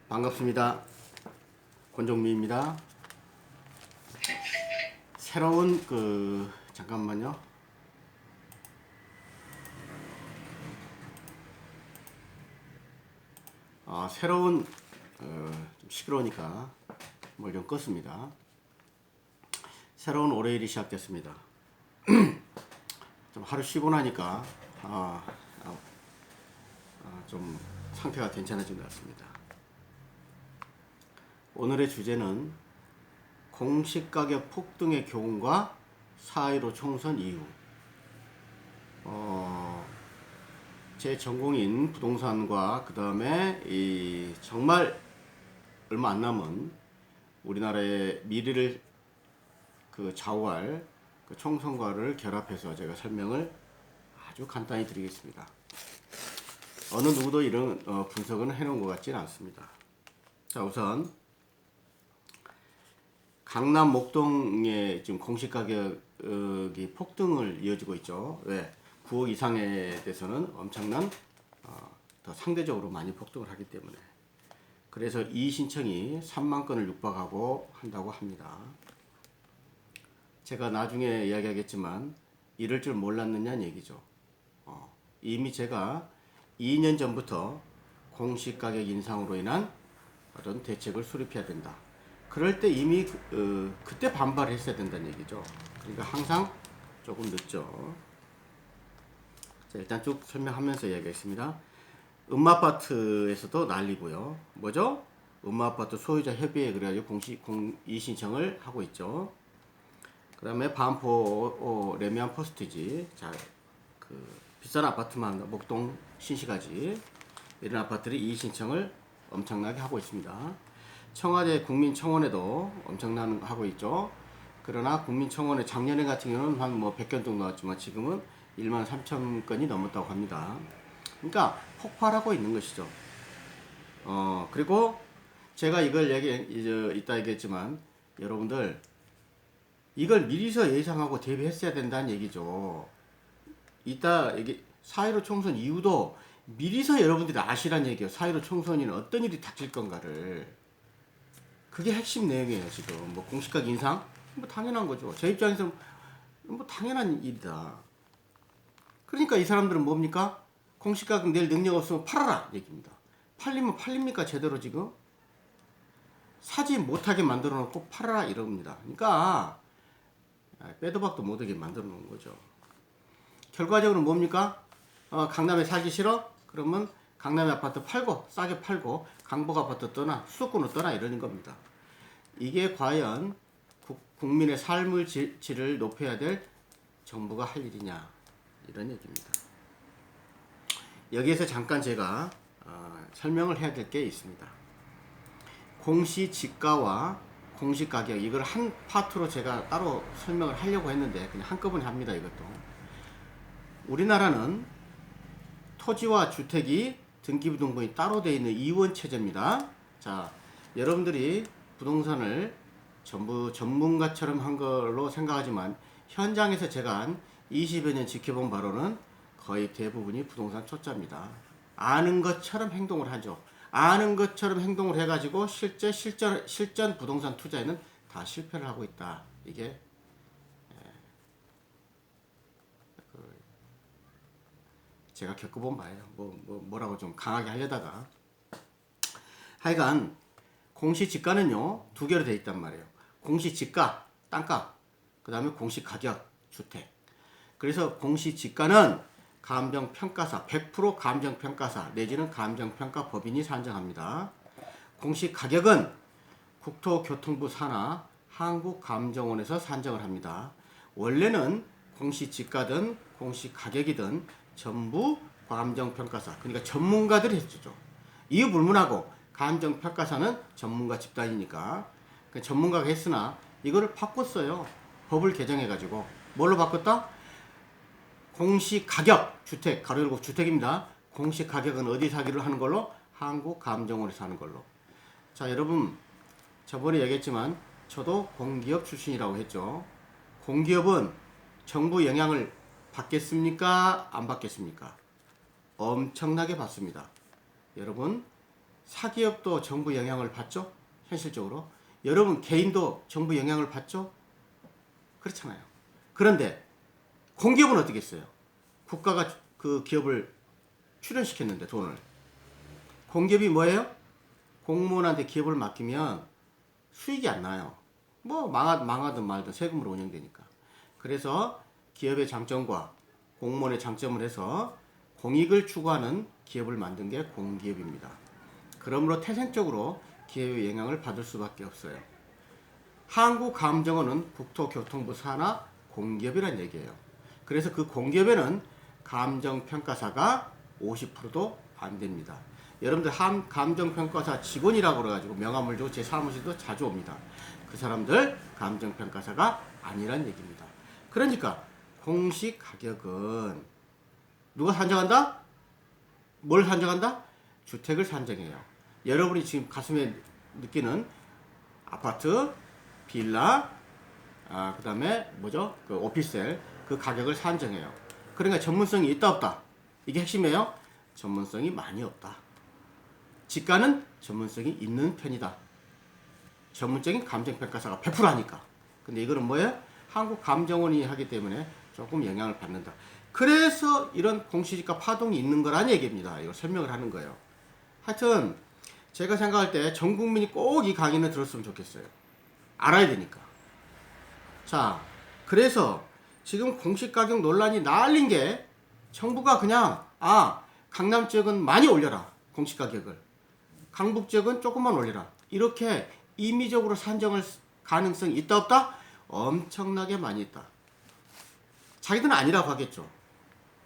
반갑습니다. 권종미입니다. 새로운 잠깐만요. 새로운 좀 시끄러우니까 뭘 좀 껐습니다. 새로운 월요일이 시작됐습니다. 좀 하루 쉬고 나니까 좀 상태가 괜찮아진 것 같습니다. 오늘의 주제는 공시가격 폭등의 교훈과 4.15 총선 이후. 제 전공인 부동산과 그 다음에 정말 얼마 안 남은 우리나라의 미래를 좌우할 총선과를 결합해서 제가 설명을 아주 간단히 드리겠습니다. 어느 누구도 이런 분석은 해놓은 것 같지는 않습니다. 자, 우선 강남 목동의 지금 공시가격이 폭등을 이어지고 있죠. 왜? 9억 이상에 대해서는 엄청난 더 상대적으로 많이 폭등을 하기 때문에. 그래서 이 신청이 3만 건을 육박하고 한다고 합니다. 제가 나중에 이야기하겠지만 이럴 줄 몰랐느냐는 얘기죠. 이미 제가 2년 전부터 공시가격 인상으로 인한 어떤 대책을 수립해야 된다. 그럴 때 이미 그때 반발을 했어야 된다는 얘기죠. 그러니까 항상 조금 늦죠. 자, 일단 쭉 설명하면서 이야기하겠습니다. 음마아파트에서도 난리고요. 뭐죠? 음마아파트 소유자 협의회 그래가지고 공이 신청을 하고 있죠. 그 다음에 반포 레미안 포스티지, 자, 비싼 아파트만 목동 신시가지 이런 아파트들이 이의 신청을 엄청나게 하고 있습니다. 청와대 국민청원에도 엄청나게 하고 있죠. 그러나 국민청원에 작년에 같은 경우는 한 100건 정도 나왔지만 지금은 1만 3천 건이 넘었다고 합니다. 그러니까 폭발하고 있는 것이죠. 그리고 제가 이걸 이따 얘기했지만 여러분들 이걸 미리서 예상하고 대비했어야 된다는 얘기죠. 이따 4.15 총선 이후도 미리서 여러분들이 아시란 얘기예요. 4.15 총선에는 어떤 일이 닥칠 건가를. 그게 핵심 내용이에요. 지금 뭐 공시가격 인상? 뭐 당연한 거죠. 제 입장에서는 뭐 당연한 일이다. 그러니까 이 사람들은 뭡니까? 공시가격 낼 능력 없으면 팔아라 얘기입니다. 팔리면 팔립니까 제대로 지금? 사지 못하게 만들어 놓고 팔아라 이럽니다. 그러니까 빼도 박도 못하게 만들어 놓은 거죠. 결과적으로 뭡니까? 강남에 살기 싫어? 그러면 강남의 아파트 팔고 싸게 팔고 강북 아파트 떠나 수도권으로 떠나 이러는 겁니다. 이게 과연 국민의 삶의 질을 높여야 될 정부가 할 일이냐 이런 얘기입니다. 여기에서 잠깐 제가 설명을 해야 될 게 있습니다. 공시지가와 공시가격 이걸 한 파트로 제가 따로 설명을 하려고 했는데 그냥 한꺼번에 합니다. 이것도 우리나라는 토지와 주택이 등기부등본이 따로 되어 있는 이원체제입니다. 자, 여러분들이 부동산을 전부 전문가처럼 한 걸로 생각하지만 현장에서 제가 한 20여 년 지켜본 바로는 거의 대부분이 부동산 초짜입니다. 아는 것처럼 행동을 하죠. 아는 것처럼 행동을 해가지고 실전 부동산 투자에는 다 실패를 하고 있다. 이게 제가 겪어본 바예요. 뭐라고 좀 강하게 하려다가 하여간 공시지가는요 두 개로 되어 있단 말이에요. 공시지가 땅값, 그 다음에 공시가격 주택. 그래서 공시지가는 감정평가사 100% 감정평가사 내지는 감정평가법인이 산정합니다. 공시가격은 국토교통부 산하 한국감정원에서 산정을 합니다. 원래는 공시지가든 공시가격이든 전부 감정평가사 그러니까 전문가들이 해주죠. 이유 불문하고 감정평가사는 전문가 집단이니까 전문가가 했으나 이거를 바꿨어요. 법을 개정해가지고 뭘로 바꿨다? 공시가격 주택 가로 열고 주택입니다. 공시가격은 어디서 하기로 하는 걸로? 한국감정원에서 하는 걸로. 자, 여러분 저번에 얘기했지만 저도 공기업 출신이라고 했죠. 공기업은 정부 영향을 받겠습니까? 안 받겠습니까? 엄청나게 받습니다. 여러분 사기업도 정부 영향을 받죠? 현실적으로. 여러분 개인도 정부 영향을 받죠? 그렇잖아요. 그런데 공기업은 어떻게 했어요? 국가가 그 기업을 출연시켰는데 돈을. 공기업이 뭐예요? 공무원한테 기업을 맡기면 수익이 안 나요. 뭐 망하든 말든 세금으로 운영되니까. 그래서 기업의 장점과 공무원의 장점을 해서 공익을 추구하는 기업을 만든 게 공기업입니다. 그러므로 태생적으로 기업의 영향을 받을 수밖에 없어요. 한국감정원은 국토교통부 산하 공기업이란 얘기예요. 그래서 그 공기업에는 감정평가사가 50%도 안 됩니다. 여러분들 감정평가사 직원이라고 그래가지고 명함을 주고 제 사무실도 자주 옵니다. 그 사람들 감정평가사가 아니란 얘기입니다. 그러니까 공시 가격은 누가 산정한다? 뭘 산정한다? 주택을 산정해요. 여러분이 지금 가슴에 느끼는 아파트, 빌라, 그 다음에 뭐죠? 그 오피스텔 그 가격을 산정해요. 그러니까 전문성이 있다 없다? 이게 핵심이에요. 전문성이 많이 없다. 지가는 전문성이 있는 편이다. 전문적인 감정평가사가 100% 하니까. 근데 이거는 뭐예요? 한국감정원이 하기 때문에 조금 영향을 받는다. 그래서 이런 공시지가 파동이 있는 거란 얘기입니다. 이거 설명을 하는 거예요. 하여튼 제가 생각할 때 전 국민이 꼭 이 강의는 들었으면 좋겠어요. 알아야 되니까. 자, 그래서 지금 공시가격 논란이 날린 게 정부가 그냥 강남 지역은 많이 올려라. 공시가격을. 강북 지역은 조금만 올려라. 이렇게 임의적으로 산정할 가능성이 있다 없다? 엄청나게 많이 있다. 자기들은 아니라고 하겠죠.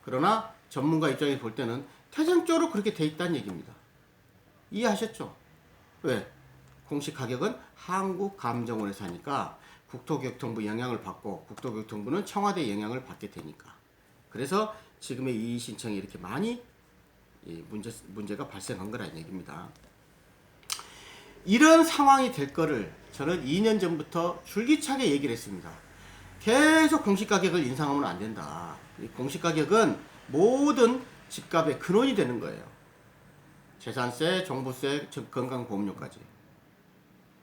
그러나 전문가 입장에서 볼 때는 태생적으로 그렇게 돼 있다는 얘기입니다. 이해하셨죠? 왜? 공시가격은 한국감정원에서 하니까 국토교통부 영향을 받고 국토교통부는 청와대 영향을 받게 되니까. 그래서 지금의 이의 신청이 이렇게 많이 문제가 발생한 거라는 얘기입니다. 이런 상황이 될 거를 저는 2년 전부터 줄기차게 얘기를 했습니다. 계속 공시가격을 인상하면 안 된다. 이 공시가격은 모든 집값의 근원이 되는 거예요. 재산세, 종부세, 건강보험료까지.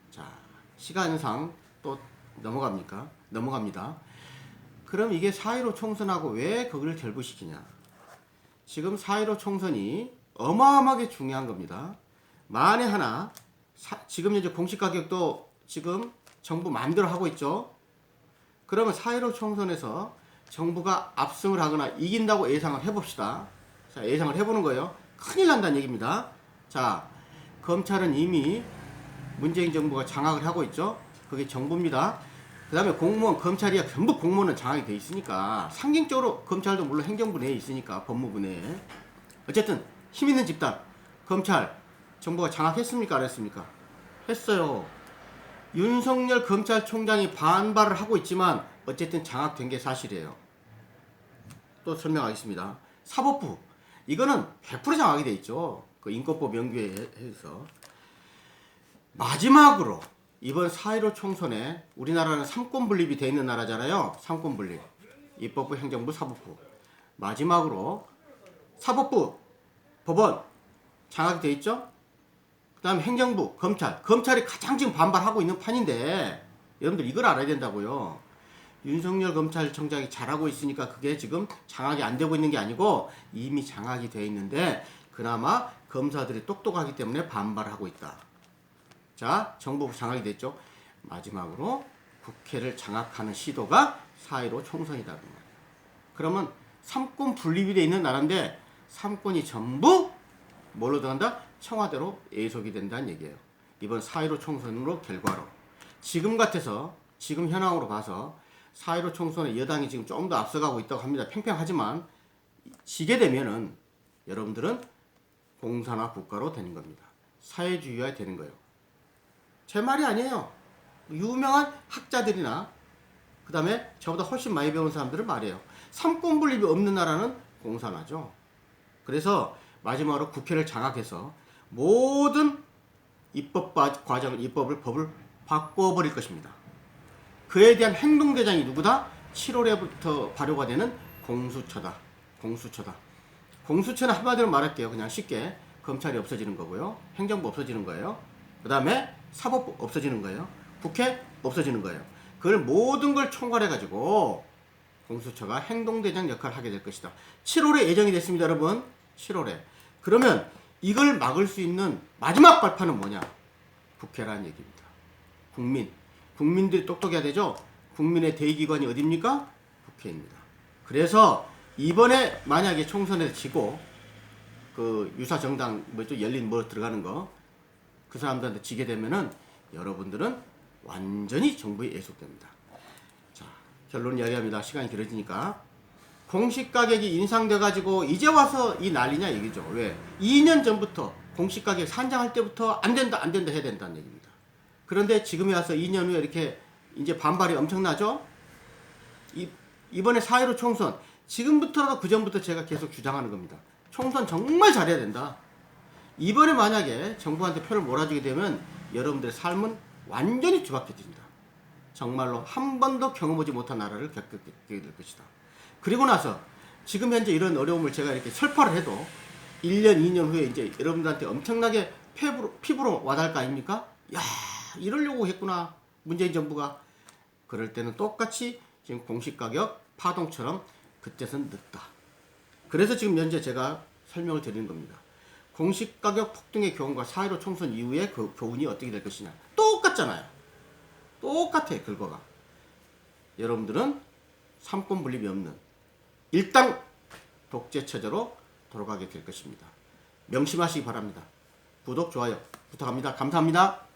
자, 시간상 또 넘어갑니다. 그럼 이게 4.15 총선하고 왜 거기를 결부시키냐? 지금 4.15 총선이 어마어마하게 중요한 겁니다. 만에 하나 지금 현재 공시가격도 지금 정부 마음대로 하고 있죠. 그러면 4.15 총선에서 정부가 압승을 하거나 이긴다고 예상을 해봅시다. 자, 예상을 해보는 거예요. 큰일 난다는 얘기입니다. 자, 검찰은 이미 문재인 정부가 장악을 하고 있죠. 그게 정부입니다. 그 다음에 공무원, 검찰이 전부 공무원은 장악이 돼 있으니까 상징적으로 검찰도 물론 행정부 내에 있으니까 법무부 내에 어쨌든 힘 있는 집단 검찰 정부가 장악했습니까? 안 했습니까? 했어요. 윤석열 검찰총장이 반발을 하고 있지만 어쨌든 장악된 게 사실이에요. 또 설명하겠습니다. 사법부 이거는 100% 장악이 돼 있죠. 그 인권법 연구에 해서 마지막으로 이번 4.15 총선에 우리나라는 3권 분립이 돼 있는 나라잖아요. 3권 분립. 입법부, 행정부, 사법부. 마지막으로 사법부, 법원 장악이 돼 있죠. 그 다음에 행정부, 검찰이 가장 지금 반발하고 있는 판인데 여러분들 이걸 알아야 된다고요. 윤석열 검찰총장이 잘하고 있으니까 그게 지금 장악이 안 되고 있는 게 아니고 이미 장악이 되어 있는데 그나마 검사들이 똑똑하기 때문에 반발하고 있다. 자, 정부 장악이 됐죠. 마지막으로 국회를 장악하는 시도가 4.15 총선이다. 그러면 3권 분립이 되어 있는 나라인데 3권이 전부 뭘로 들어간다? 청와대로 예속이 된다는 얘기예요. 이번 4.15 총선으로 결과로. 지금 같아서 지금 현황으로 봐서 4.15 총선에 여당이 지금 좀 더 앞서가고 있다고 합니다. 팽팽하지만 지게 되면은 여러분들은 공산화 국가로 되는 겁니다. 사회주의화 되는 거예요. 제 말이 아니에요. 유명한 학자들이나 그 다음에 저보다 훨씬 많이 배운 사람들은 말이에요. 3권 분립이 없는 나라는 공산화죠. 그래서 마지막으로 국회를 장악해서 모든 입법 과정을, 법을 바꿔버릴 것입니다. 그에 대한 행동대장이 누구다? 7월에부터 발효가 되는 공수처다. 공수처는 한마디로 말할게요. 그냥 쉽게. 검찰이 없어지는 거고요. 행정부 없어지는 거예요. 그 다음에 사법부 없어지는 거예요. 국회 없어지는 거예요. 그걸 모든 걸 총괄해가지고 공수처가 행동대장 역할을 하게 될 것이다. 7월에 예정이 됐습니다, 여러분. 7월에. 그러면 이걸 막을 수 있는 마지막 발판은 뭐냐? 국회라는 얘기입니다. 국민들이 똑똑해야 되죠? 국민의 대의기관이 어디입니까? 국회입니다. 그래서 이번에 만약에 총선에 지고 그 유사정당 뭐죠? 열린 뭐 들어가는 거 그 사람들한테 지게 되면은 여러분들은 완전히 정부에 예속됩니다. 자, 결론 이야기합니다. 시간이 길어지니까. 공시가격이 인상돼가지고 이제 와서 이 난리냐 얘기죠. 왜? 2년 전부터 공시가격 산정할 때부터 안 된다 해야 된다는 얘기입니다. 그런데 지금에 와서 2년 후에 이렇게 이제 반발이 엄청나죠? 이번에 4.15 총선, 지금부터라도 그 전부터 제가 계속 주장하는 겁니다. 총선 정말 잘해야 된다. 이번에 만약에 정부한테 표를 몰아주게 되면 여러분들의 삶은 완전히 뒤바뀌어진다. 정말로 한 번도 경험하지 못한 나라를 겪게 될 것이다. 그리고 나서 지금 현재 이런 어려움을 제가 이렇게 설파를 해도 1년, 2년 후에 이제 여러분들한테 엄청나게 피부로 와닿을 거 아닙니까? 야, 이러려고 했구나. 문재인 정부가. 그럴 때는 똑같이 지금 공시가격 파동처럼 그때선 늦다. 그래서 지금 현재 제가 설명을 드리는 겁니다. 공시가격 폭등의 교훈과 4.15 총선 이후에 그 교훈이 어떻게 될 것이냐. 똑같잖아요. 똑같아, 결과가. 여러분들은 삼권 분립이 없는 일당 독재 체제로 돌아가게 될 것입니다. 명심하시기 바랍니다. 구독, 좋아요 부탁합니다. 감사합니다.